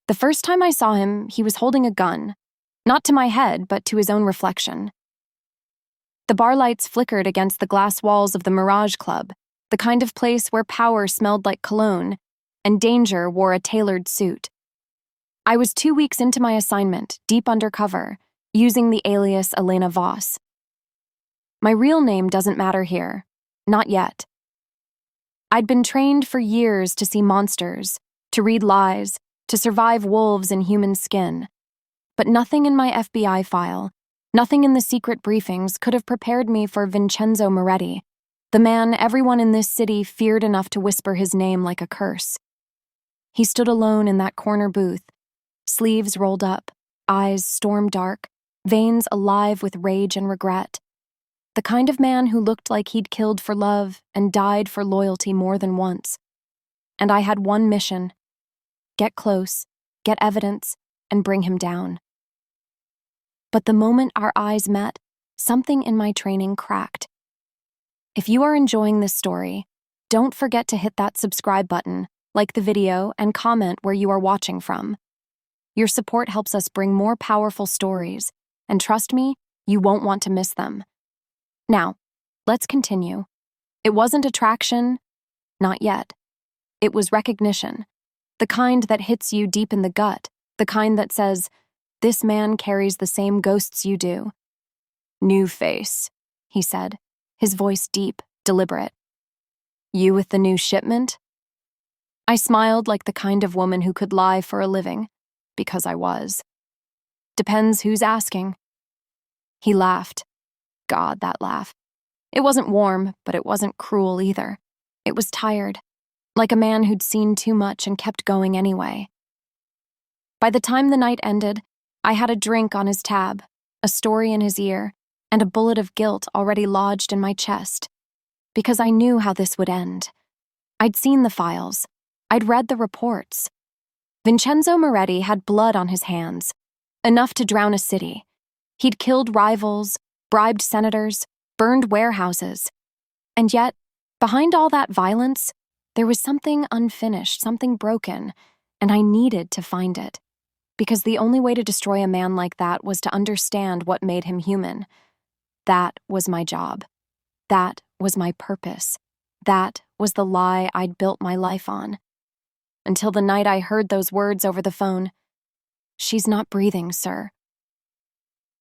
The first time I saw him, he was holding a gun, not to my head, but to his own reflection. The bar lights flickered against the glass walls of the Mirage Club, the kind of place where power smelled like cologne and danger wore a tailored suit. I was 2 weeks into my assignment, deep undercover, using the alias Elena Voss. My real name doesn't matter here. Not yet. I'd been trained for years to see monsters, to read lies, to survive wolves in human skin. But nothing in my FBI file, nothing in the secret briefings could have prepared me for Vincenzo Moretti, the man everyone in this city feared enough to whisper his name like a curse. He stood alone in that corner booth, sleeves rolled up, eyes storm dark, veins alive with rage and regret. The kind of man who looked like he'd killed for love and died for loyalty more than once. And I had one mission: get close, get evidence, and bring him down. But the moment our eyes met, something in my training cracked. If you are enjoying this story, don't forget to hit that subscribe button, like the video, and comment where you are watching from. Your support helps us bring more powerful stories, and trust me, you won't want to miss them. Now, let's continue. It wasn't attraction, not yet. It was recognition, the kind that hits you deep in the gut, the kind that says, "This man carries the same ghosts you do." "New face," he said, his voice deep, deliberate. "You with the new shipment?" I smiled like the kind of woman who could lie for a living, because I was. "Depends who's asking." He laughed. God, that laugh. It wasn't warm, but it wasn't cruel either. It was tired, like a man who'd seen too much and kept going anyway. By the time the night ended, I had a drink on his tab, a story in his ear, and a bullet of guilt already lodged in my chest. Because I knew how this would end. I'd seen the files. I'd read the reports. Vincenzo Moretti had blood on his hands, enough to drown a city. He'd killed rivals, bribed senators, burned warehouses. And yet, behind all that violence, there was something unfinished, something broken, and I needed to find it. Because the only way to destroy a man like that was to understand what made him human. That was my job. That was my purpose. That was the lie I'd built my life on. Until the night I heard those words over the phone. "She's not breathing, sir."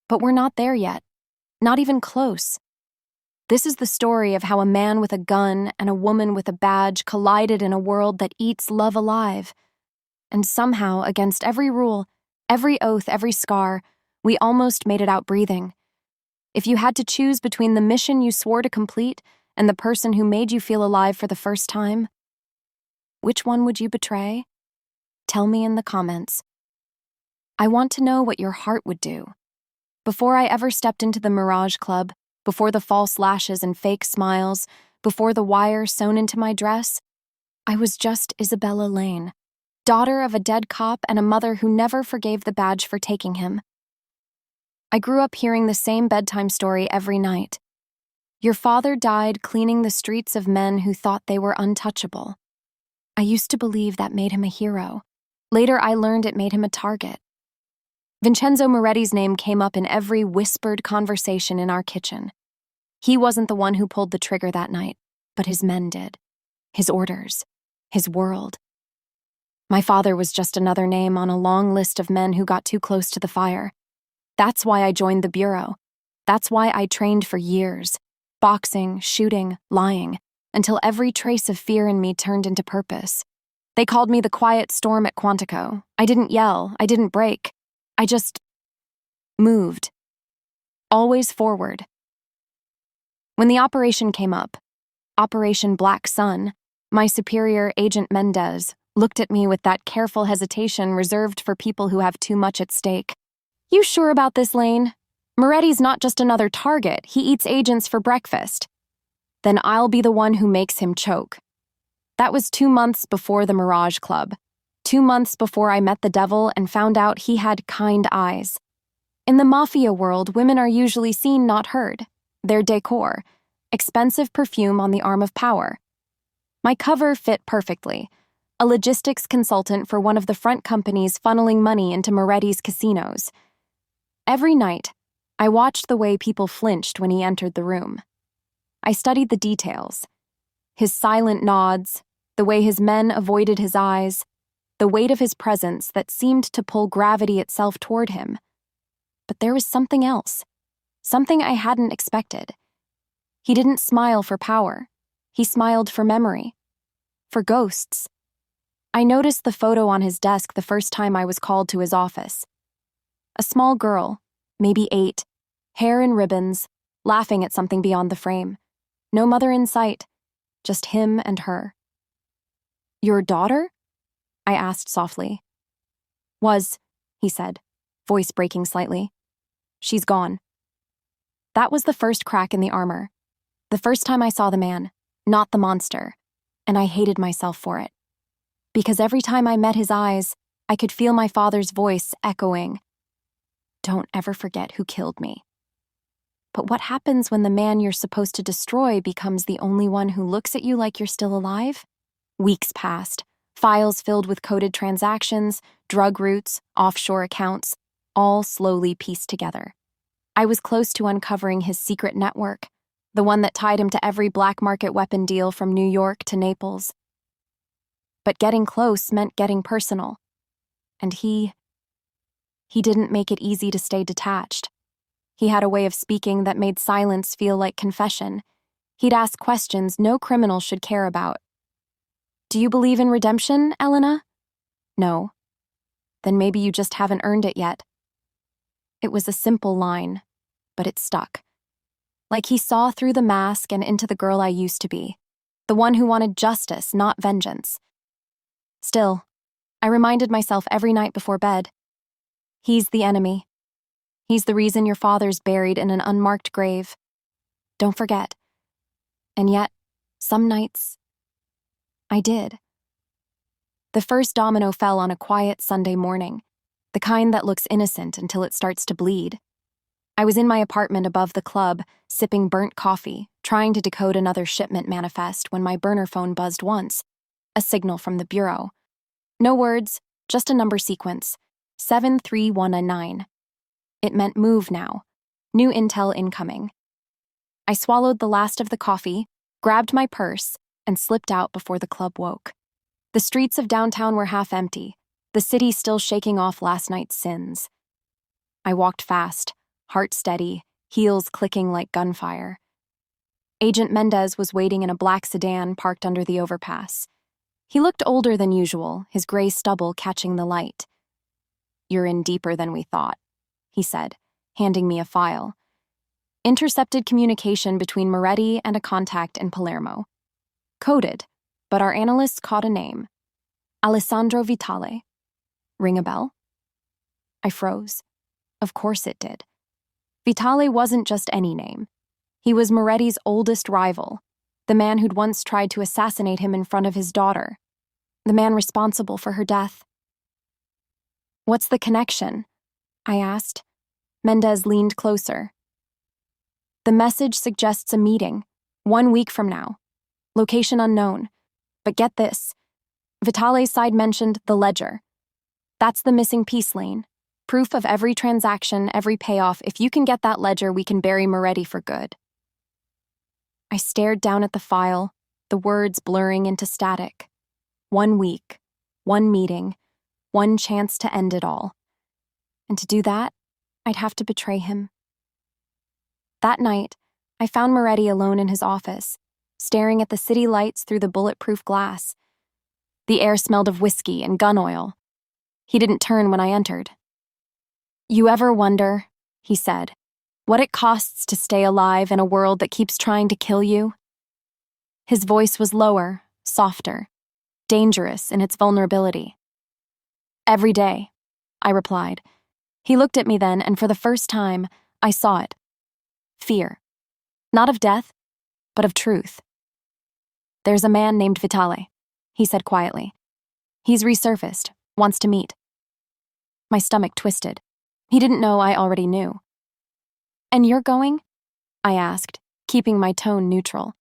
But we're not there yet. Not even close. This is the story of how a man with a gun and a woman with a badge collided in a world that eats love alive. And somehow, against every rule, every oath, every scar, we almost made it out breathing. If you had to choose between the mission you swore to complete and the person who made you feel alive for the first time, which one would you betray? Tell me in the comments. I want to know what your heart would do. Before I ever stepped into the Mirage Club, before the false lashes and fake smiles, before the wire sewn into my dress, I was just Isabella Lane, daughter of a dead cop and a mother who never forgave the badge for taking him. I grew up hearing the same bedtime story every night. Your father died cleaning the streets of men who thought they were untouchable. I used to believe that made him a hero. Later, I learned it made him a target. Vincenzo Moretti's name came up in every whispered conversation in our kitchen. He wasn't the one who pulled the trigger that night, but his men did. His orders. His world. My father was just another name on a long list of men who got too close to the fire. That's why I joined the Bureau. That's why I trained for years. Boxing, shooting, lying, until every trace of fear in me turned into purpose. They called me the quiet storm at Quantico. I didn't yell. I didn't break. I just moved. Always forward. When the operation came up, Operation Black Sun, my superior, Agent Mendez, looked at me with that careful hesitation reserved for people who have too much at stake. "You sure about this, Lane? Moretti's not just another target. He eats agents for breakfast." "Then I'll be the one who makes him choke." That was 2 months before the Mirage Club. 2 months before I met the devil and found out he had kind eyes. In the Mafia world, women are usually seen, not heard. They're decor, expensive perfume on the arm of power. My cover fit perfectly. a logistics consultant for one of the front companies funneling money into Moretti's casinos. Every night, I watched the way people flinched when he entered the room. I studied the details. His silent nods, the way his men avoided his eyes, the weight of his presence that seemed to pull gravity itself toward him. But there was something else, something I hadn't expected. He didn't smile for power. He smiled for memory, for ghosts. I noticed the photo on his desk the first time I was called to his office. A small girl, maybe 8, hair in ribbons, laughing at something beyond the frame. No mother in sight, just him and her. "Your daughter?" I asked softly. "Was," he said, voice breaking slightly. "She's gone." That was the first crack in the armor. The first time I saw the man, not the monster, and I hated myself for it. Because every time I met his eyes, I could feel my father's voice echoing, "Don't ever forget who killed me." But what happens when the man you're supposed to destroy becomes the only one who looks at you like you're still alive? Weeks passed, files filled with coded transactions, drug routes, offshore accounts, all slowly pieced together. I was close to uncovering his secret network, the one that tied him to every black market weapon deal from New York to Naples. But getting close meant getting personal. And he didn't make it easy to stay detached. He had a way of speaking that made silence feel like confession. He'd ask questions no criminal should care about. "Do you believe in redemption, Elena?" "No." "Then maybe you just haven't earned it yet." It was a simple line, but it stuck. Like he saw through the mask and into the girl I used to be, the one who wanted justice, not vengeance. Still, I reminded myself every night before bed, he's the enemy. He's the reason your father's buried in an unmarked grave. Don't forget. And yet, some nights, I did. The first domino fell on a quiet Sunday morning, the kind that looks innocent until it starts to bleed. I was in my apartment above the club, sipping burnt coffee, trying to decode another shipment manifest when my burner phone buzzed once, a signal from the bureau. No words, just a number sequence, 73199. It meant move now, new intel incoming. I swallowed the last of the coffee, grabbed my purse, and slipped out before the club woke. The streets of downtown were half empty, the city still shaking off last night's sins. I walked fast, heart steady, heels clicking like gunfire. Agent Mendez was waiting in a black sedan parked under the overpass. He looked older than usual, his gray stubble catching the light. "You're in deeper than we thought," he said, handing me a file. Intercepted communication between Moretti and a contact in Palermo. Coded, but our analysts caught a name. Alessandro Vitale. Ring a bell? I froze. Of course it did. Vitale wasn't just any name. He was Moretti's oldest rival, the man who'd once tried to assassinate him in front of his daughter, the man responsible for her death. "What's the connection?" I asked. Mendez leaned closer. "The message suggests a meeting, 1 week from now. Location unknown. But get this. Vitale's side mentioned the ledger. That's the missing piece, Lane. Proof of every transaction, every payoff. If you can get that ledger, we can bury Moretti for good." I stared down at the file, the words blurring into static. 1 week, 1 meeting, 1 chance to end it all. And to do that, I'd have to betray him. That night, I found Moretti alone in his office, staring at the city lights through the bulletproof glass. The air smelled of whiskey and gun oil. He didn't turn when I entered. "You ever wonder," he said, "what it costs to stay alive in a world that keeps trying to kill you?" His voice was lower, softer, dangerous in its vulnerability. "Every day," I replied. He looked at me then, and for the first time, I saw it. Fear. Not of death, but of truth. "There's a man named Vitale," he said quietly. "He's resurfaced, wants to meet." My stomach twisted. He didn't know I already knew. "And you're going?" I asked, keeping my tone neutral.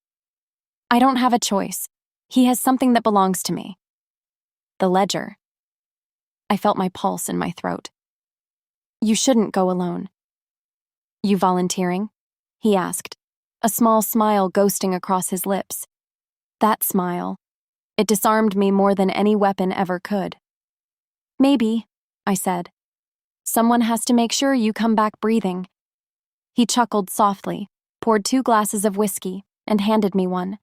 "I don't have a choice. He has something that belongs to me." the ledger. I felt my pulse in my throat. You shouldn't go alone. You volunteering? He asked, a small smile ghosting across his lips. That smile. It disarmed me more than any weapon ever could. Maybe, I said. Someone has to make sure you come back breathing. He chuckled softly, poured 2 glasses of whiskey, and handed me one.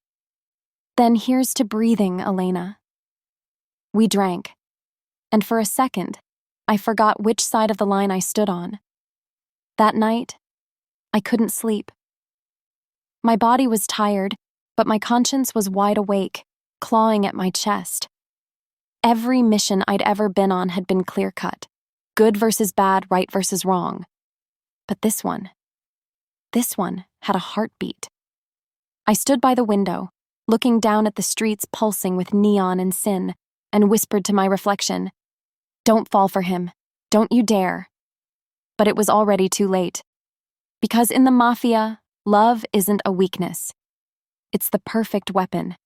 Then here's to breathing, Elena. We drank, and for a second, I forgot which side of the line I stood on. That night, I couldn't sleep. My body was tired, but my conscience was wide awake, clawing at my chest. Every mission I'd ever been on had been clear-cut. Good versus bad, right versus wrong. But this one had a heartbeat. I stood by the window, looking down at the streets pulsing with neon and sin, and whispered to my reflection, "Don't fall for him. Don't you dare." But it was already too late. Because in the Mafia, love isn't a weakness. It's the perfect weapon.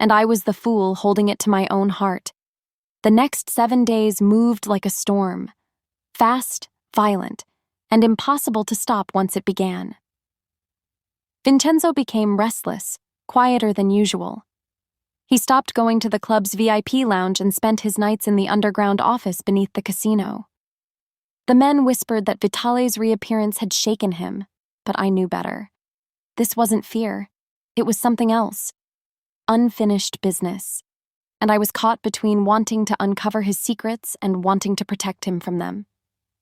And I was the fool holding it to my own heart. The next 7 days moved like a storm. Fast, violent, and impossible to stop once it began. Vincenzo became restless, quieter than usual. He stopped going to the club's VIP lounge and spent his nights in the underground office beneath the casino. The men whispered that Vitale's reappearance had shaken him, but I knew better. This wasn't fear. It was something else. Unfinished business. And I was caught between wanting to uncover his secrets and wanting to protect him from them.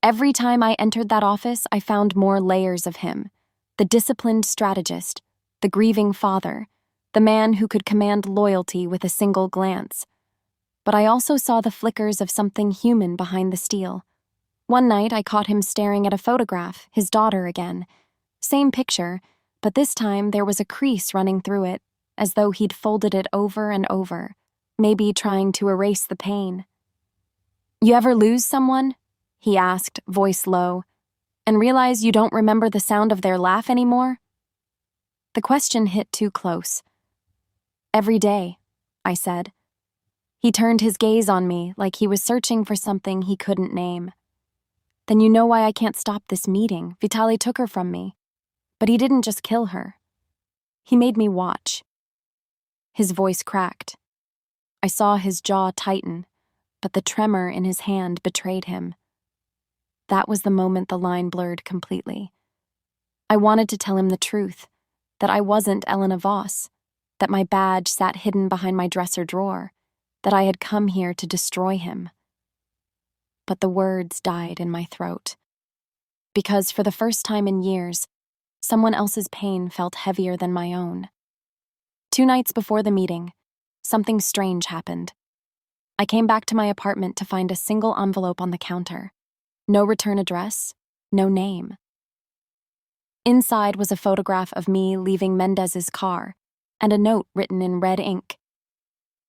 Every time I entered that office, I found more layers of him. The disciplined strategist, the grieving father, the man who could command loyalty with a single glance. But I also saw the flickers of something human behind the steel. One night, I caught him staring at a photograph, his daughter again. Same picture, but this time there was a crease running through it, as though he'd folded it over and over, maybe trying to erase the pain. "You ever lose someone?" he asked, voice low, "and realize you don't remember the sound of their laugh anymore?" The question hit too close. "Every day," I said. He turned his gaze on me like he was searching for something he couldn't name. "Then you know why I can't stop this meeting. Vitale took her from me. But he didn't just kill her. He made me watch." His voice cracked. I saw his jaw tighten, but the tremor in his hand betrayed him. That was the moment the line blurred completely. I wanted to tell him the truth, that I wasn't Elena Voss, that my badge sat hidden behind my dresser drawer, that I had come here to destroy him. But the words died in my throat. Because for the first time in years, someone else's pain felt heavier than my own. 2 nights before the meeting, something strange happened. I came back to my apartment to find a single envelope on the counter. No return address, no name. Inside was a photograph of me leaving Mendez's car and a note written in red ink.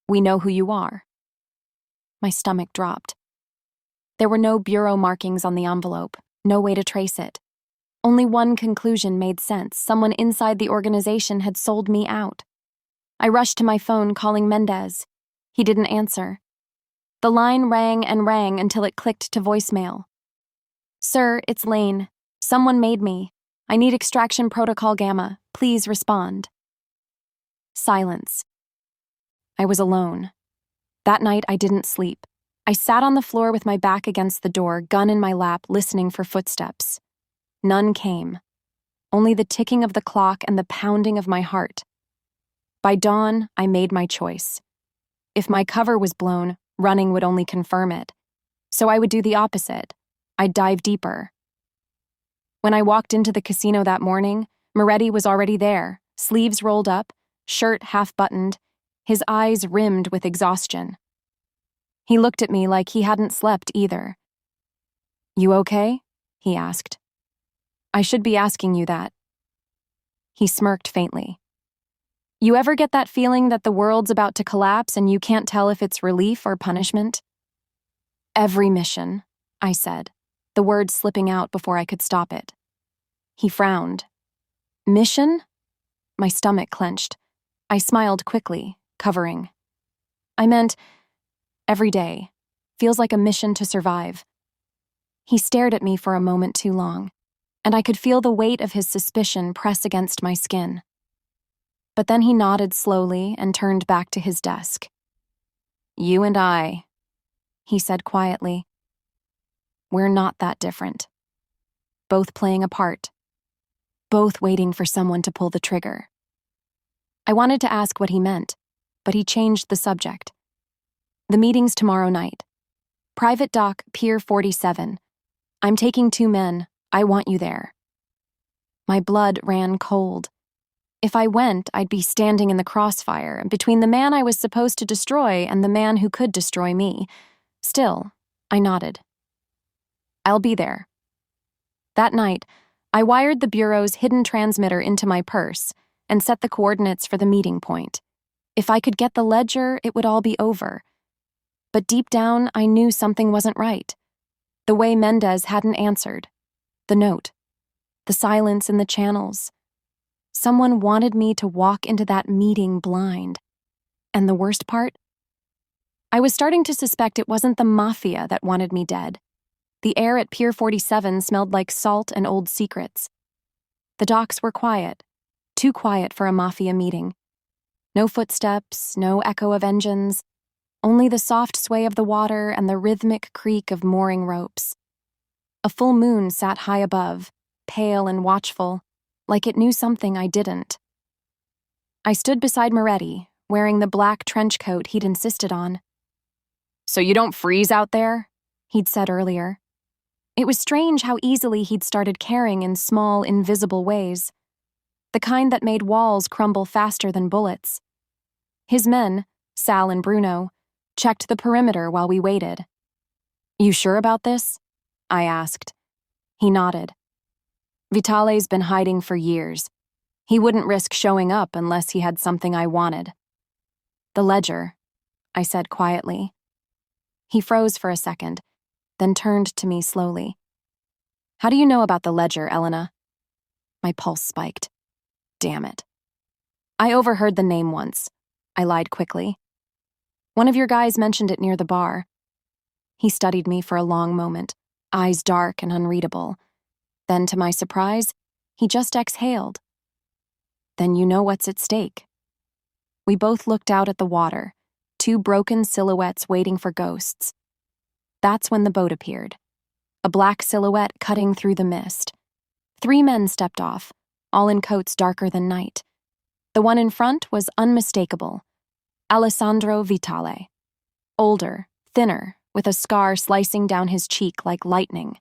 "We know who you are." My stomach dropped. There were no bureau markings on the envelope, no way to trace it. Only one conclusion made sense. Someone inside the organization had sold me out. I rushed to my phone calling Mendez. He didn't answer. The line rang and rang until it clicked to voicemail. "Sir, it's Lane. Someone made me. I need extraction protocol gamma. Please respond." Silence. I was alone. That night I didn't sleep. I sat on the floor with my back against the door, gun in my lap, listening for footsteps. None came. Only the ticking of the clock and the pounding of my heart. By dawn, I made my choice. If my cover was blown, running would only confirm it. So I would do the opposite. I'd dive deeper. When I walked into the casino that morning, Moretti was already there, sleeves rolled up, shirt half-buttoned, his eyes rimmed with exhaustion. He looked at me like he hadn't slept either. "You okay?" he asked. "I should be asking you that." He smirked faintly. "You ever get that feeling that the world's about to collapse and you can't tell if it's relief or punishment?" "Every mission," I said, the word slipping out before I could stop it. He frowned. "Mission?" My stomach clenched. I smiled quickly, covering. "I meant, Every day. Feels like a mission to survive. He stared at me for a moment too long, and I could feel the weight of his suspicion press against my skin. But then he nodded slowly and turned back to his desk. "You and I," he said quietly. "We're not that different. Both playing a part. Both waiting for someone to pull the trigger." I wanted to ask what he meant, but he changed the subject. "The meeting's tomorrow night. Private Dock, Pier 47. I'm taking 2 men. I want you there." My blood ran cold. If I went, I'd be standing in the crossfire between the man I was supposed to destroy and the man who could destroy me. Still, I nodded. "I'll be there." That night, I wired the Bureau's hidden transmitter into my purse and set the coordinates for the meeting point. If I could get the ledger, it would all be over. But deep down, I knew something wasn't right. The way Mendez hadn't answered. The note. The silence in the channels. Someone wanted me to walk into that meeting blind. And the worst part? I was starting to suspect it wasn't the Mafia that wanted me dead. The air at Pier 47 smelled like salt and old secrets. The docks were quiet. Too quiet for a Mafia meeting. No footsteps, no echo of engines. Only the soft sway of the water and the rhythmic creak of mooring ropes. A full moon sat high above, pale and watchful, like it knew something I didn't. I stood beside Moretti, wearing the black trench coat he'd insisted on. "So you don't freeze out there?" he'd said earlier. It was strange how easily he'd started caring in small, invisible ways. The kind that made walls crumble faster than bullets. His men, Sal and Bruno, checked the perimeter while we waited. "You sure about this?" I asked. He nodded. "Vitale's been hiding for years. He wouldn't risk showing up unless he had something I wanted." "The ledger," I said quietly. He froze for a second, then turned to me slowly. "How do you know about the ledger, Elena?" My pulse spiked. Damn it. "I overheard the name once," I lied quickly. "One of your guys mentioned it near the bar." He studied me for a long moment, eyes dark and unreadable. Then, to my surprise, he just exhaled. "Then you know what's at stake." We both looked out at the water, 2 broken silhouettes waiting for ghosts. That's when the boat appeared, a black silhouette cutting through the mist. 3 men stepped off, all in coats darker than night. The one in front was unmistakable. Alessandro Vitale. Older, thinner, with a scar slicing down his cheek like lightning.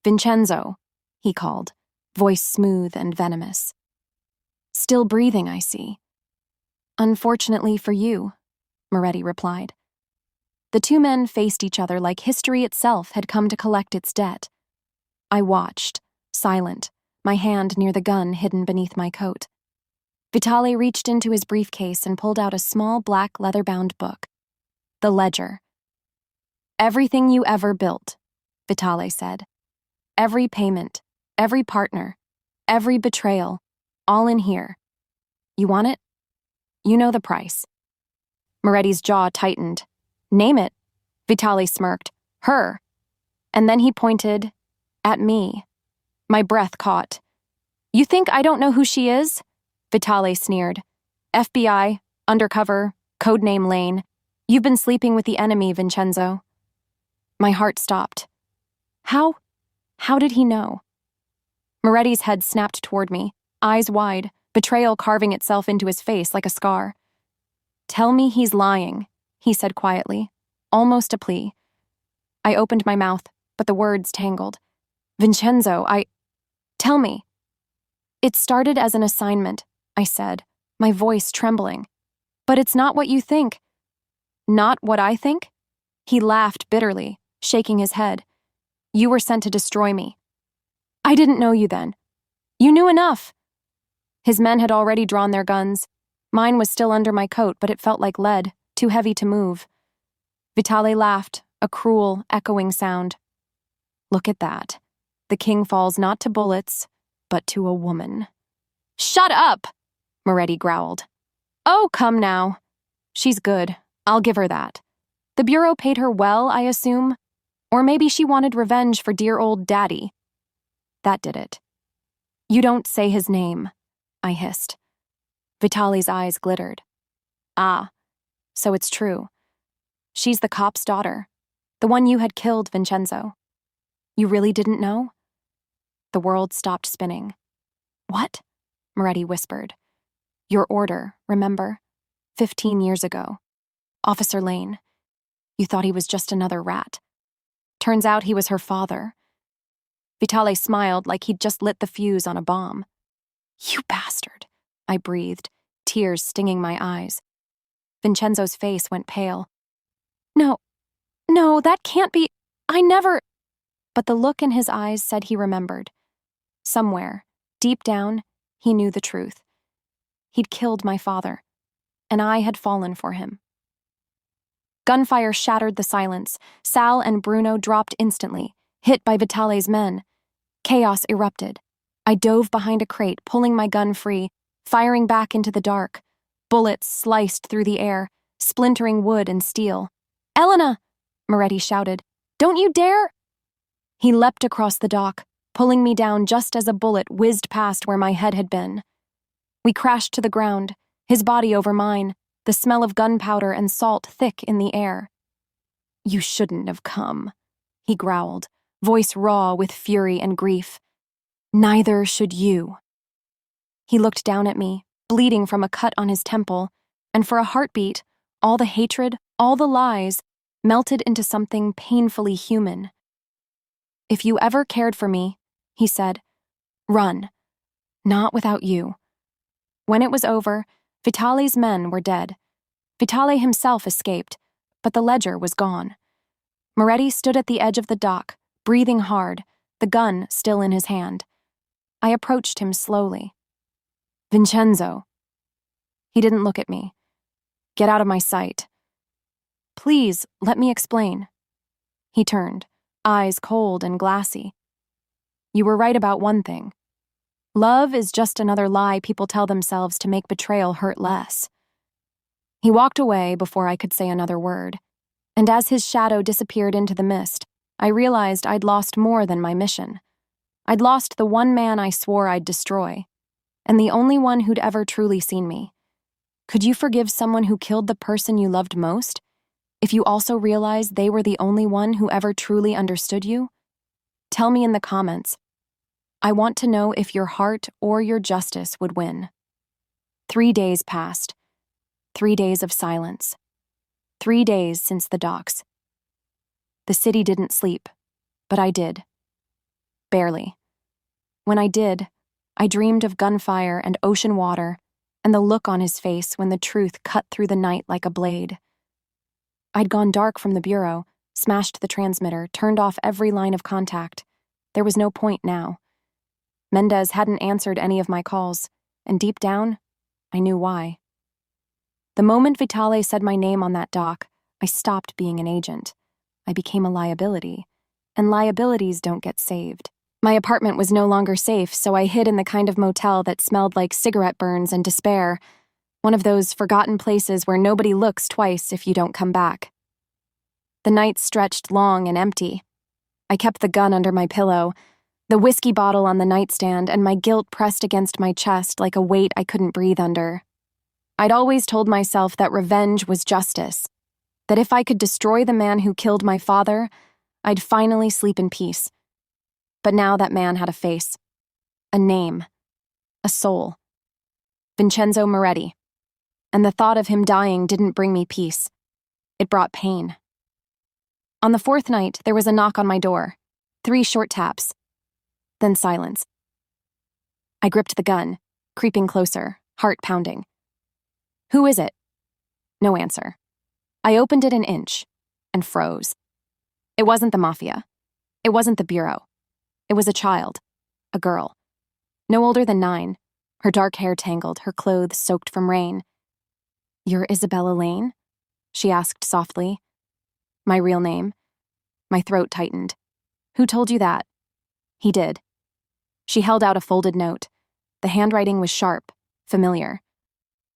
"Vincenzo," he called, voice smooth and venomous. "Still breathing, I see." "Unfortunately for you," Moretti replied. The 2 men faced each other like history itself had come to collect its debt. I watched, silent, my hand near the gun hidden beneath my coat. Vitale reached into his briefcase and pulled out a small black leather-bound book. The ledger. "Everything you ever built," Vitale said. "Every payment, every partner, every betrayal, all in here. You want it? You know the price." Moretti's jaw tightened. "Name it," Vitale smirked. "Her." And then he pointed at me. My breath caught. "You think I don't know who she is?" Vitale sneered. "FBI, undercover, codename Lane. You've been sleeping with the enemy, Vincenzo." My heart stopped. How did he know? Moretti's head snapped toward me, eyes wide, betrayal carving itself into his face like a scar. "Tell me he's lying," he said quietly, almost a plea. I opened my mouth, but the words tangled. "Vincenzo, Tell me." "It started as an assignment," I said, my voice trembling. "But it's not what you think." "Not what I think?" He laughed bitterly, shaking his head. "You were sent to destroy me." "I didn't know you then." "You knew enough." His men had already drawn their guns. Mine was still under my coat, but it felt like lead, too heavy to move. Vitale laughed, a cruel, echoing sound. "Look at that. The king falls not to bullets, but to a woman." "Shut up!" Moretti growled. "Oh, come now. She's good. I'll give her that. The Bureau paid her well, I assume. Or maybe she wanted revenge for dear old Daddy. That did it. You don't say his name, I hissed. Vitali's eyes glittered. Ah, so it's true. She's the cop's daughter, the one you had killed, Vincenzo. You really didn't know? The world stopped spinning. What? Moretti whispered. Your order, remember? 15 years ago. Officer Lane. You thought he was just another rat. Turns out he was her father. Vitale smiled like he'd just lit the fuse on a bomb. You bastard, I breathed, tears stinging my eyes. Vincenzo's face went pale. No, that can't be. I never. But the look in his eyes said he remembered. Somewhere, deep down, he knew the truth. He'd killed my father, and I had fallen for him. Gunfire shattered the silence. Sal and Bruno dropped instantly, hit by Vitale's men. Chaos erupted. I dove behind a crate, pulling my gun free, firing back into the dark. Bullets sliced through the air, splintering wood and steel. Elena! Moretti shouted. Don't you dare! He leapt across the dock, pulling me down just as a bullet whizzed past where my head had been. We crashed to the ground, his body over mine, the smell of gunpowder and salt thick in the air. You shouldn't have come, he growled, voice raw with fury and grief. Neither should you. He looked down at me, bleeding from a cut on his temple, and for a heartbeat, all the hatred, all the lies, melted into something painfully human. If you ever cared for me, he said, run. Not without you. When it was over, Vitale's men were dead. Vitale himself escaped, but the ledger was gone. Moretti stood at the edge of the dock, breathing hard, the gun still in his hand. I approached him slowly. Vincenzo. He didn't look at me. Get out of my sight. Please, let me explain. He turned, eyes cold and glassy. You were right about one thing. Love is just another lie people tell themselves to make betrayal hurt less. He walked away before I could say another word, and as his shadow disappeared into the mist, I realized I'd lost more than my mission. I'd lost the one man I swore I'd destroy, and the only one who'd ever truly seen me. Could you forgive someone who killed the person you loved most, if you also realize they were the only one who ever truly understood you? Tell me in the comments. I want to know if your heart or your justice would win. 3 days passed. 3 days of silence. 3 days since the docks. The city didn't sleep, but I did. Barely. When I did, I dreamed of gunfire and ocean water, and the look on his face when the truth cut through the night like a blade. I'd gone dark from the bureau, smashed the transmitter, turned off every line of contact. There was no point now. Mendez hadn't answered any of my calls, and deep down, I knew why. The moment Vitale said my name on that dock, I stopped being an agent. I became a liability, and liabilities don't get saved. My apartment was no longer safe, so I hid in the kind of motel that smelled like cigarette burns and despair, one of those forgotten places where nobody looks twice if you don't come back. The nights stretched long and empty. I kept the gun under my pillow, the whiskey bottle on the nightstand, and my guilt pressed against my chest like a weight I couldn't breathe under. I'd always told myself that revenge was justice, that if I could destroy the man who killed my father, I'd finally sleep in peace. But now that man had a face, a name, a soul. Vincenzo Moretti. And the thought of him dying didn't bring me peace. It brought pain. On the 4th night, there was a knock on my door. 3 short taps. Then silence. I gripped the gun, creeping closer, heart pounding. Who is it? No answer. I opened it an inch and froze. It wasn't the Mafia. It wasn't the Bureau. It was a child, a girl. No older than 9, her dark hair tangled, her clothes soaked from rain. You're Isabella Lane? She asked softly. My real name. My throat tightened. Who told you that? He did. She held out a folded note. The handwriting was sharp, familiar.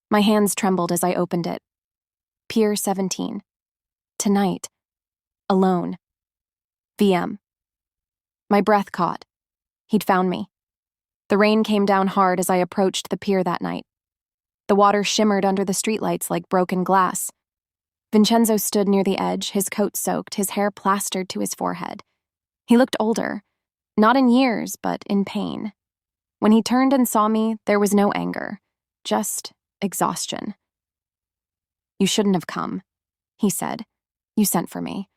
My hands trembled as I opened it. Pier 17. Tonight. Alone. VM. My breath caught. He'd found me. The rain came down hard as I approached the pier that night. The water shimmered under the streetlights like broken glass. Vincenzo stood near the edge, his coat soaked, his hair plastered to his forehead. He looked older, not in years, but in pain. When he turned and saw me, there was no anger, just exhaustion. "You shouldn't have come," he said. "You sent for me.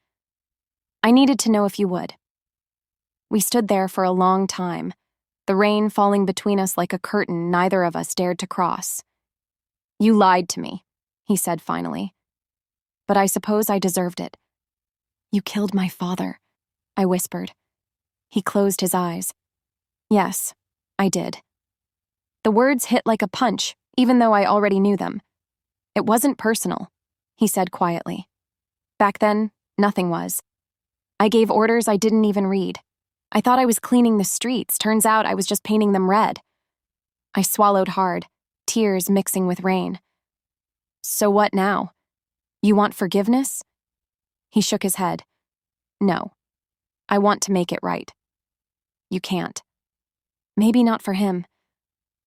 I needed to know if you would." We stood there for a long time, the rain falling between us like a curtain neither of us dared to cross. "You lied to me," he said finally. "But I suppose I deserved it." "You killed my father," I whispered. He closed his eyes. "Yes, I did." The words hit like a punch, even though I already knew them. "It wasn't personal," he said quietly. "Back then, nothing was. I gave orders I didn't even read. I thought I was cleaning the streets. Turns out I was just painting them red." I swallowed hard, tears mixing with rain. "So what now? You want forgiveness?" He shook his head. "No. I want to make it right." "You can't." "Maybe not for him,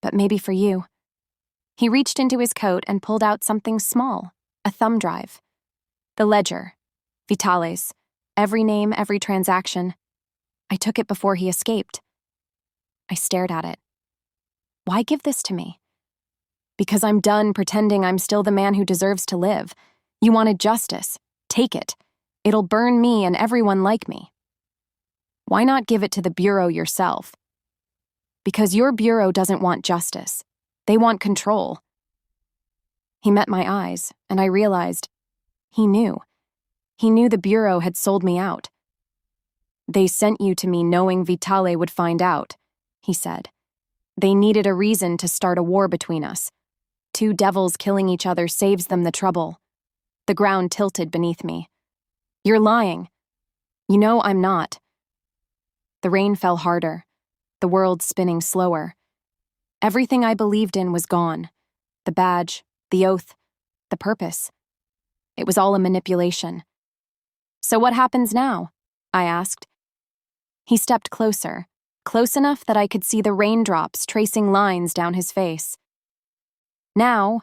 but maybe for you." He reached into his coat and pulled out something small, a thumb drive. The ledger, Vitale's, every name, every transaction. I took it before he escaped. I stared at it. "Why give this to me?" "Because I'm done pretending I'm still the man who deserves to live. You wanted justice. Take it. It'll burn me and everyone like me." "Why not give it to the Bureau yourself?" "Because your Bureau doesn't want justice. They want control." He met my eyes, and I realized he knew. He knew the Bureau had sold me out. "They sent you to me knowing Vitale would find out," he said. "They needed a reason to start a war between us. Two devils killing each other saves them the trouble." The ground tilted beneath me. "You're lying." "You know I'm not." The rain fell harder, the world spinning slower. Everything I believed in was gone. The badge, the oath, the purpose. It was all a manipulation. "So what happens now?" I asked. He stepped closer, close enough that I could see the raindrops tracing lines down his face. "Now,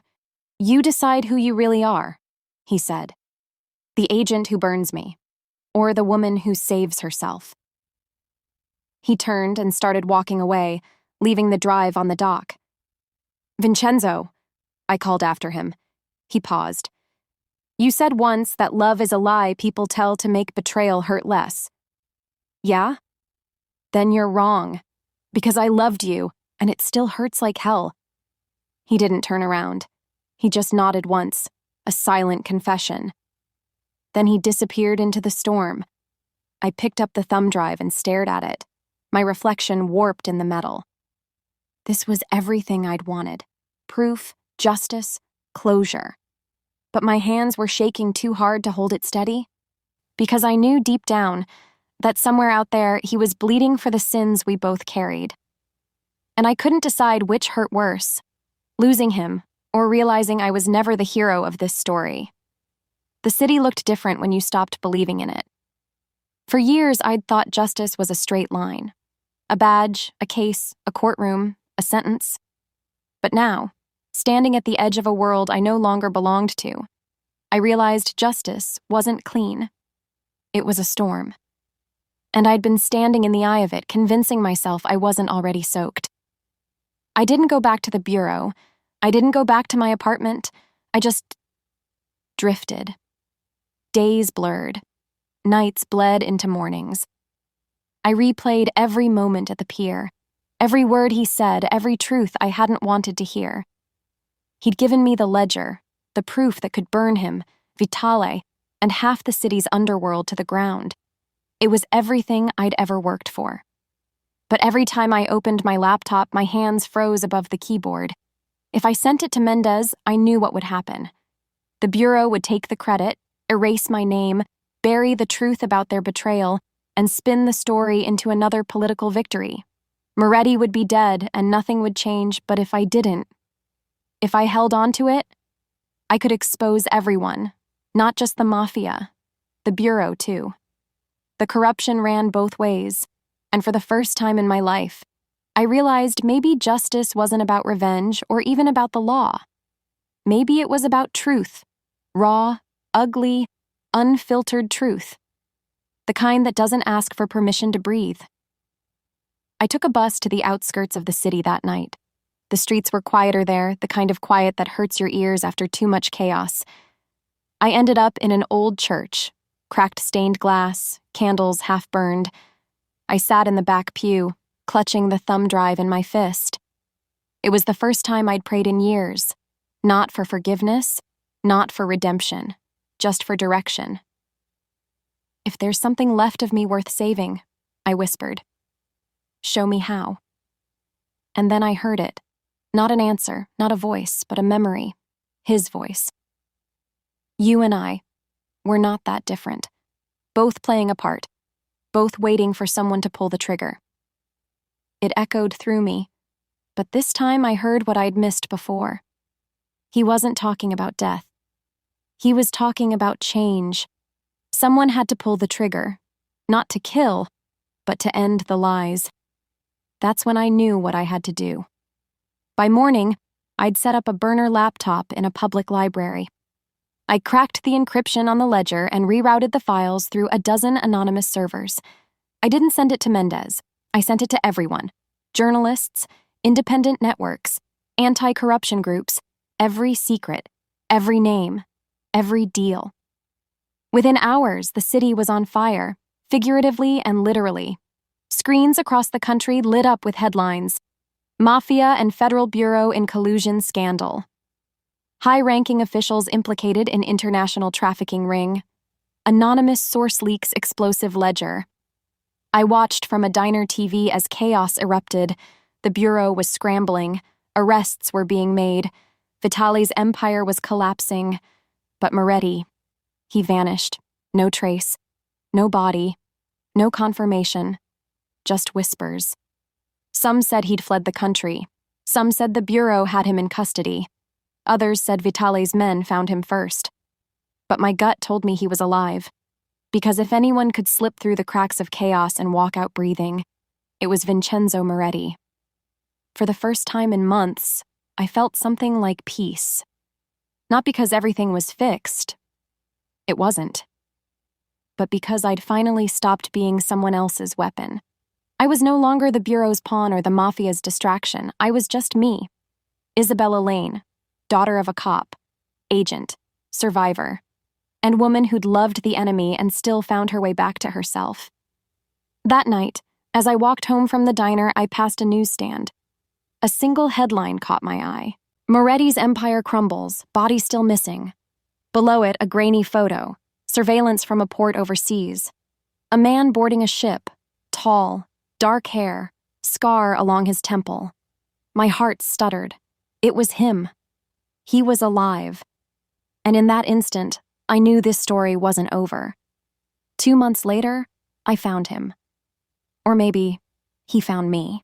you decide who you really are," he said. "The agent who burns me, or the woman who saves herself." He turned and started walking away, leaving the drive on the dock. "Vincenzo," I called after him. He paused. "You said once that love is a lie people tell to make betrayal hurt less." "Yeah?" "Then you're wrong. Because I loved you, and it still hurts like hell." He didn't turn around. He just nodded once, a silent confession. Then he disappeared into the storm. I picked up the thumb drive and stared at it, my reflection warped in the metal. This was everything I'd wanted. Proof, justice, closure. But my hands were shaking too hard to hold it steady. Because I knew deep down that somewhere out there he was bleeding for the sins we both carried. And I couldn't decide which hurt worse, losing him or realizing I was never the hero of this story. The city looked different when you stopped believing in it. For years, I'd thought justice was a straight line. A badge, a case, a courtroom, a sentence. But now, standing at the edge of a world I no longer belonged to, I realized justice wasn't clean. It was a storm. And I'd been standing in the eye of it, convincing myself I wasn't already soaked. I didn't go back to the bureau. I didn't go back to my apartment. I just drifted. Days blurred. Nights bled into mornings. I replayed every moment at the pier, every word he said, every truth I hadn't wanted to hear. He'd given me the ledger, the proof that could burn him, Vitale, and half the city's underworld to the ground. It was everything I'd ever worked for. But every time I opened my laptop, my hands froze above the keyboard. If I sent it to Mendez, I knew what would happen. The Bureau would take the credit, erase my name, bury the truth about their betrayal, and spin the story into another political victory. Moretti would be dead and nothing would change, but if I didn't, if I held on to it, I could expose everyone, not just the Mafia, The bureau, too. The corruption ran both ways, and for the first time in my life, I realized maybe justice wasn't about revenge or even about the law. Maybe it was about truth. Raw, ugly, unfiltered truth. The kind that doesn't ask for permission to breathe. I took a bus to the outskirts of the city that night. The streets were quieter there, the kind of quiet that hurts your ears after too much chaos. I ended up in an old church, cracked stained glass, candles half burned. I sat in the back pew, clutching the thumb drive in my fist. It was the first time I'd prayed in years, not for forgiveness, not for redemption, just for direction. If there's something left of me worth saving, I whispered. Show me how. And then I heard it. Not an answer, not a voice, but a memory. His voice. You and I, we're not that different. Both playing a part. Both waiting for someone to pull the trigger. It echoed through me, but this time I heard what I'd missed before. He wasn't talking about death. He was talking about change. Someone had to pull the trigger, not to kill, but to end the lies. That's when I knew what I had to do. By morning, I'd set up a burner laptop in a public library. I cracked the encryption on the ledger and rerouted the files through a dozen anonymous servers. I didn't send it to Mendez. I sent it to everyone. Journalists, independent networks, anti-corruption groups, every secret, every name, every deal. Within hours, the city was on fire, figuratively and literally. Screens across the country lit up with headlines. Mafia and Federal Bureau in collusion scandal. High-ranking officials implicated in international trafficking ring. Anonymous source leaks explosive ledger. I watched from a diner TV as chaos erupted. The Bureau was scrambling. Arrests were being made. Vitali's empire was collapsing. But Moretti, he vanished. No trace. No body. No confirmation. Just whispers. Some said he'd fled the country. Some said the Bureau had him in custody. Others said Vitali's men found him first. But my gut told me he was alive. Because if anyone could slip through the cracks of chaos and walk out breathing, it was Vincenzo Moretti. For the first time in months, I felt something like peace. Not because everything was fixed. It wasn't. But because I'd finally stopped being someone else's weapon. I was no longer the Bureau's pawn or the Mafia's distraction. I was just me. Isabella Lane, daughter of a cop, agent, survivor, and woman who'd loved the enemy and still found her way back to herself. That night, as I walked home from the diner, I passed a newsstand. A single headline caught my eye. Moretti's empire crumbles, body still missing. Below it, a grainy photo, surveillance from a port overseas. A man boarding a ship, tall, dark hair, scar along his temple. My heart stuttered. It was him. He was alive. And in that instant, I knew this story wasn't over. 2 months later, I found him. Or maybe, he found me.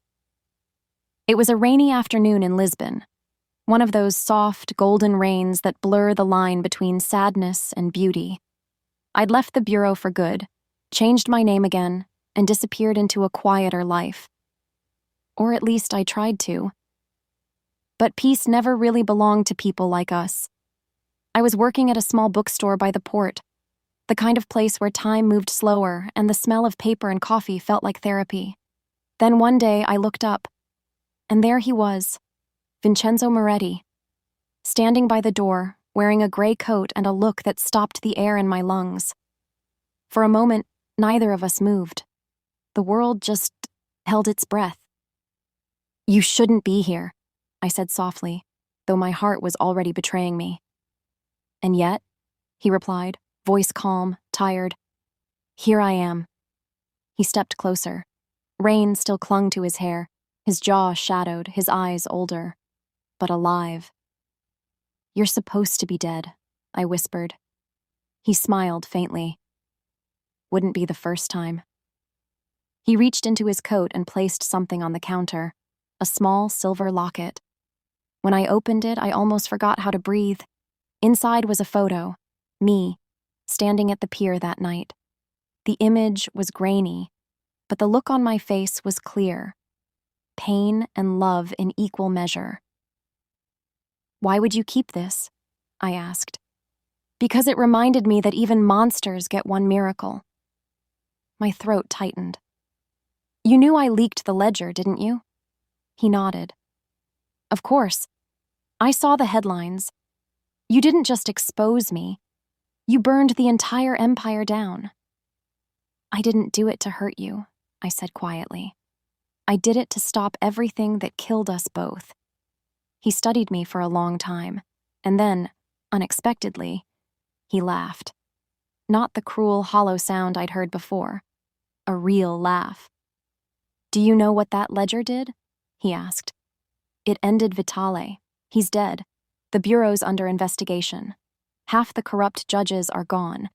It was a rainy afternoon in Lisbon. One of those soft, golden rains that blur the line between sadness and beauty. I'd left the Bureau for good, changed my name again, and disappeared into a quieter life. Or at least I tried to. But peace never really belonged to people like us. I was working at a small bookstore by the port, the kind of place where time moved slower and the smell of paper and coffee felt like therapy. Then one day I looked up, and there he was, Vincenzo Moretti, standing by the door, wearing a gray coat and a look that stopped the air in my lungs. For a moment, neither of us moved. The world just held its breath. You shouldn't be here, I said softly, though my heart was already betraying me. And yet, he replied, voice calm, tired. Here I am. He stepped closer. Rain still clung to his hair, his jaw shadowed, his eyes older, but alive. You're supposed to be dead, I whispered. He smiled faintly. Wouldn't be the first time. He reached into his coat and placed something on the counter, a small silver locket. When I opened it, I almost forgot how to breathe. Inside was a photo, me, standing at the pier that night. The image was grainy, but the look on my face was clear. Pain and love in equal measure. "Why would you keep this?" I asked. "Because it reminded me that even monsters get one miracle." My throat tightened. "You knew I leaked the ledger, didn't you?" He nodded. "Of course. I saw the headlines. You didn't just expose me. You burned the entire empire down." "I didn't do it to hurt you," I said quietly. "I did it to stop everything that killed us both." He studied me for a long time, and then, unexpectedly, he laughed. Not the cruel, hollow sound I'd heard before. A real laugh. "Do you know what that ledger did?" he asked. "It ended Vitale. He's dead. The Bureau's under investigation. Half the corrupt judges are gone.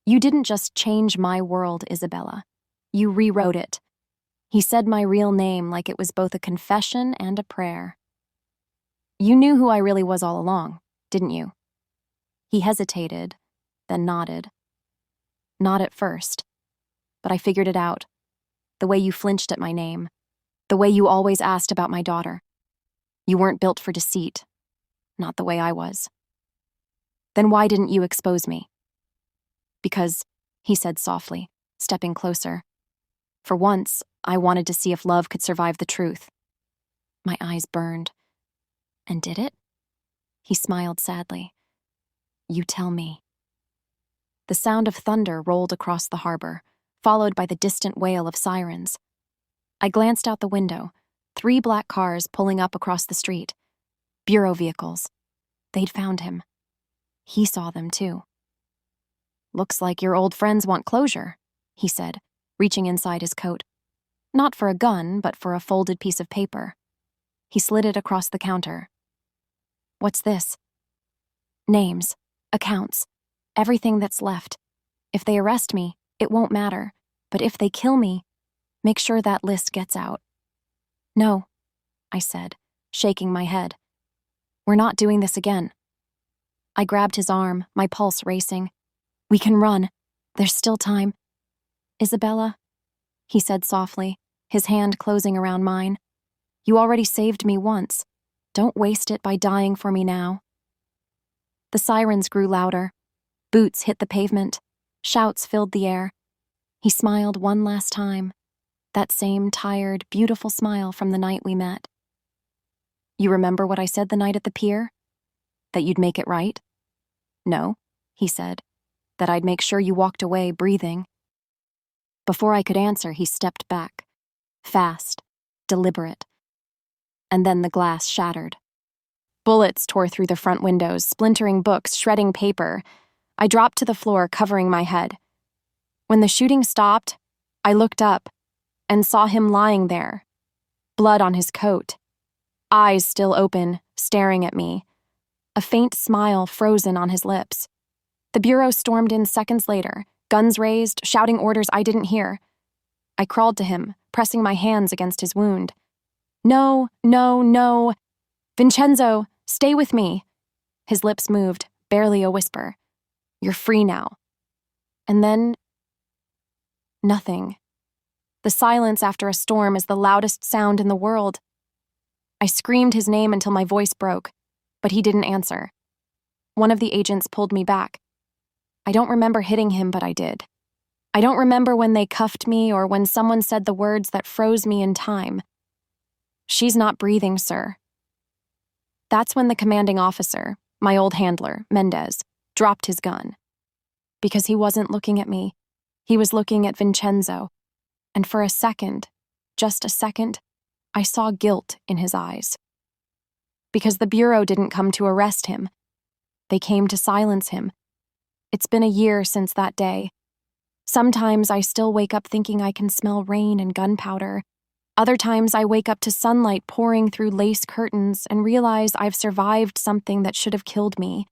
You didn't just change my world, Isabella. You rewrote it." He said my real name like it was both a confession and a prayer. "You knew who I really was all along, didn't you?" He hesitated, then nodded. "Not at first, but I figured it out. The way you flinched at my name. The way you always asked about my daughter. You weren't built for deceit. Not the way I was." "Then why didn't you expose me?" "Because," he said softly, stepping closer, "for once, I wanted to see if love could survive the truth." My eyes burned. "And did it?" He smiled sadly. "You tell me." The sound of thunder rolled across the harbor, followed by the distant wail of sirens. I glanced out the window, 3 black cars pulling up across the street. Bureau vehicles. They'd found him. He saw them too. "Looks like your old friends want closure," he said, reaching inside his coat. Not for a gun, but for a folded piece of paper. He slid it across the counter. "What's this?" "Names, accounts, everything that's left. If they arrest me, it won't matter. But if they kill me, make sure that list gets out." "No," I said, shaking my head. "We're not doing this again." I grabbed his arm, my pulse racing. "We can run. There's still time." "Isabella," he said softly, his hand closing around mine. "You already saved me once. Don't waste it by dying for me now." The sirens grew louder. Boots hit the pavement. Shouts filled the air. He smiled one last time. That same tired, beautiful smile from the night we met. "You remember what I said the night at the pier? That you'd make it right?" "No," he said. "That I'd make sure you walked away breathing." Before I could answer, he stepped back. Fast, deliberate. And then the glass shattered. Bullets tore through the front windows, splintering books, shredding paper. I dropped to the floor, covering my head. When the shooting stopped, I looked up and saw him lying there, blood on his coat, eyes still open, staring at me, a faint smile frozen on his lips. The Bureau stormed in seconds later, guns raised, shouting orders I didn't hear. I crawled to him, pressing my hands against his wound. "No, no, no. Vincenzo, stay with me." His lips moved, barely a whisper. "You're free now." And then, nothing. The silence after a storm is the loudest sound in the world. I screamed his name until my voice broke, but he didn't answer. One of the agents pulled me back. I don't remember hitting him, but I did. I don't remember when they cuffed me or when someone said the words that froze me in time. "She's not breathing, sir." That's when the commanding officer, my old handler, Mendez, dropped his gun. Because he wasn't looking at me. He was looking at Vincenzo. And for a second, just a second, I saw guilt in his eyes. Because the Bureau didn't come to arrest him. They came to silence him. It's been a year since that day. Sometimes I still wake up thinking I can smell rain and gunpowder. Other times I wake up to sunlight pouring through lace curtains and realize I've survived something that should have killed me.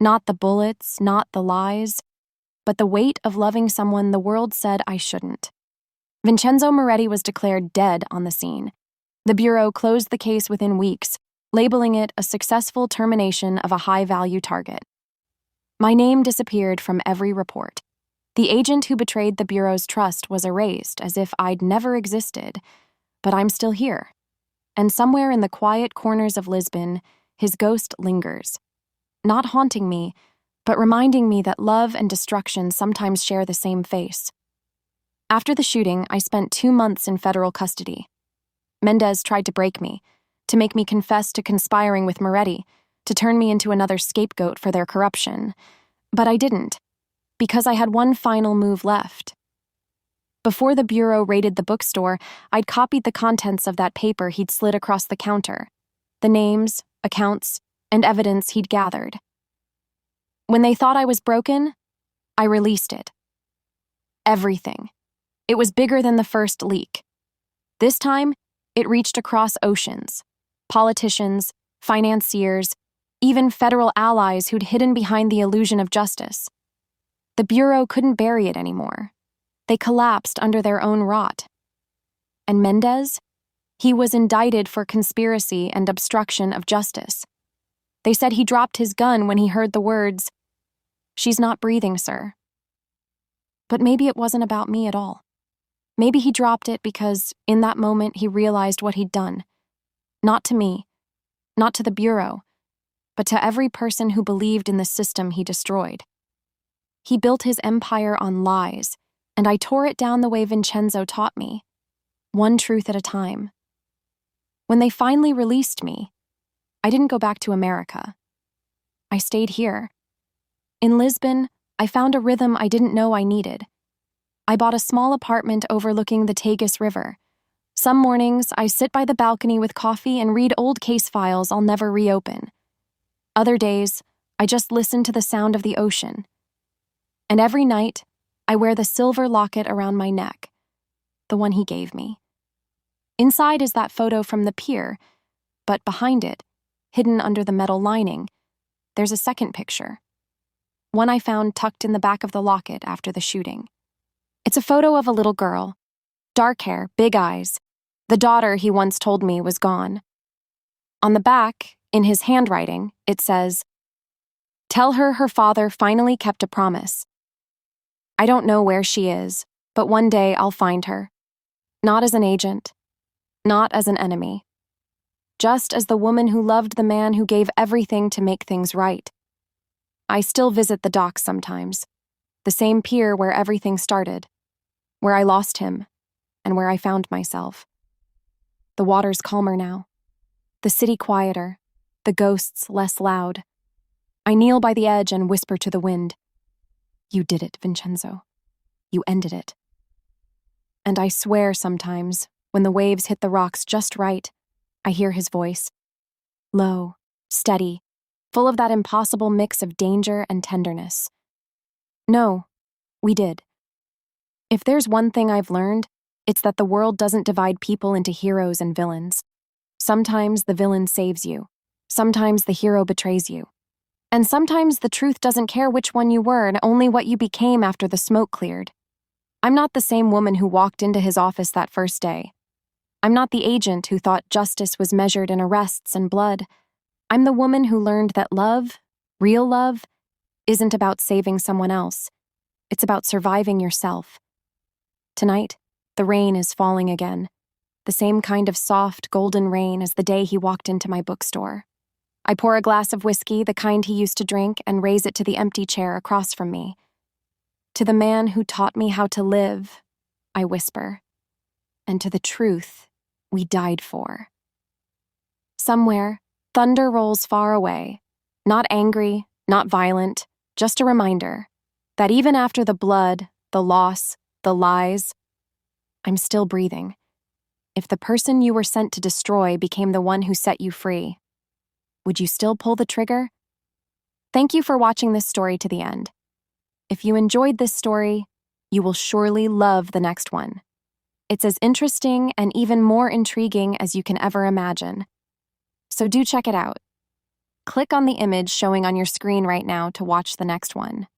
Not the bullets, not the lies, but the weight of loving someone the world said I shouldn't. Vincenzo Moretti was declared dead on the scene. The Bureau closed the case within weeks, labeling it a successful termination of a high-value target. My name disappeared from every report. The agent who betrayed the Bureau's trust was erased as if I'd never existed, but I'm still here. And somewhere in the quiet corners of Lisbon, his ghost lingers, not haunting me, but reminding me that love and destruction sometimes share the same face. After the shooting, I spent 2 months in federal custody. Mendez tried to break me, to make me confess to conspiring with Moretti, to turn me into another scapegoat for their corruption. But I didn't, because I had one final move left. Before the Bureau raided the bookstore, I'd copied the contents of that paper he'd slid across the counter, the names, accounts, and evidence he'd gathered. When they thought I was broken, I released it. Everything. It was bigger than the first leak. This time, it reached across oceans. Politicians, financiers, even federal allies who'd hidden behind the illusion of justice. The Bureau couldn't bury it anymore. They collapsed under their own rot. And Mendez? He was indicted for conspiracy and obstruction of justice. They said he dropped his gun when he heard the words, "She's not breathing, sir." But maybe it wasn't about me at all. Maybe he dropped it because, in that moment, he realized what he'd done. Not to me, not to the Bureau, but to every person who believed in the system he destroyed. He built his empire on lies, and I tore it down the way Vincenzo taught me, one truth at a time. When they finally released me, I didn't go back to America. I stayed here. In Lisbon, I found a rhythm I didn't know I needed. I bought a small apartment overlooking the Tagus River. Some mornings, I sit by the balcony with coffee and read old case files I'll never reopen. Other days, I just listen to the sound of the ocean. And every night, I wear the silver locket around my neck, the one he gave me. Inside is that photo from the pier, but behind it, hidden under the metal lining, there's a second picture. One I found tucked in the back of the locket after the shooting. It's a photo of a little girl, dark hair, big eyes. The daughter he once told me was gone. On the back, in his handwriting, it says, "Tell her her father finally kept a promise. I don't know where she is, but one day I'll find her. Not as an agent, not as an enemy. Just as the woman who loved the man who gave everything to make things right. I still visit the docks sometimes, the same pier where everything started, where I lost him, and where I found myself. The water's calmer now, the city quieter, the ghosts less loud. I kneel by the edge and whisper to the wind, 'You did it, Vincenzo. You ended it.' And I swear sometimes, when the waves hit the rocks just right, I hear his voice, low, steady, full of that impossible mix of danger and tenderness. No, we did. If there's one thing I've learned, it's that the world doesn't divide people into heroes and villains. Sometimes the villain saves you. Sometimes the hero betrays you. And sometimes the truth doesn't care which one you were and only what you became after the smoke cleared. I'm not the same woman who walked into his office that first day. I'm not the agent who thought justice was measured in arrests and blood. I'm the woman who learned that love, real love, isn't about saving someone else. It's about surviving yourself. Tonight, the rain is falling again. The same kind of soft, golden rain as the day he walked into my bookstore. I pour a glass of whiskey, the kind he used to drink, and raise it to the empty chair across from me. To the man who taught me how to live, I whisper, and to the truth we died for. Somewhere, thunder rolls far away, not angry, not violent, just a reminder that even after the blood, the loss, the lies, I'm still breathing. If the person you were sent to destroy became the one who set you free, would you still pull the trigger? Thank you for watching this story to the end. If you enjoyed this story, you will surely love the next one. It's as interesting and even more intriguing as you can ever imagine. So do check it out. Click on the image showing on your screen right now to watch the next one.